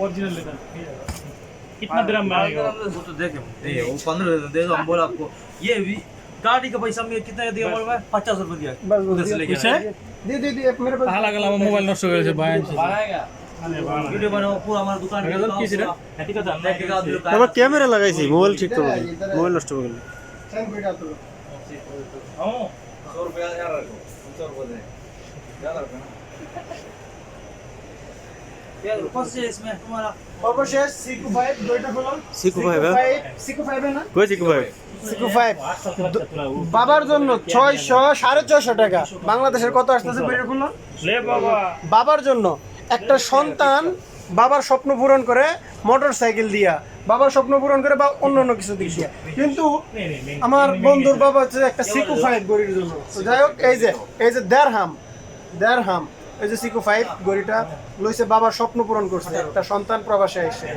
original leather कितना ग्राम में आएगा वो तो देखे वो 15 दे दो हम बोला आपको ये भी गाड़ी का पैसा में कितना दिया बोल मैं 50 रुपए दिया उधर से लेके दे मेरे पास ताला गला मोबाइल नष्ट করেছে ভাই आएगा वीडियो बनाओ पूरा हमारा दुकान ठीक है देखेगा आप लोग আমার ক্যামেরা লাগাইছি মোবাইল ঠিক করব মোবাইল নষ্ট করে सेंड वीडियो तो हां 100 रुपया यार 100 रुपए दे ज्यादा रुपया यार कौन से इसमें तुम्हारा অবশেষ সিকু 5 দুইটা হলো সিকু 5 সিকু 5 না কই সিকু ভাই সিকু 5 বাবার জন্য 600 650 টাকা বাংলাদেশের কত আসছে ভিডিও খুললো ले बाबा বাবার জন্য একটা সন্তান বাবার স্বপ্ন পূরণ করে মোটরসাইকেল দিয়া বাবার স্বপ্ন পূরণ করে বা অন্য কিছু দিক দিয়া কিন্তু আমার বন্ধুর বাবা হচ্ছে একটা সিকু 5 গড়ির জন্য তো যাই হোক এই যে দেড়হাম এই যে সিকু 5 গড়িটা লইছে বাবার স্বপ্ন পূরণ করছে একটা সন্তান প্রবাসে এসে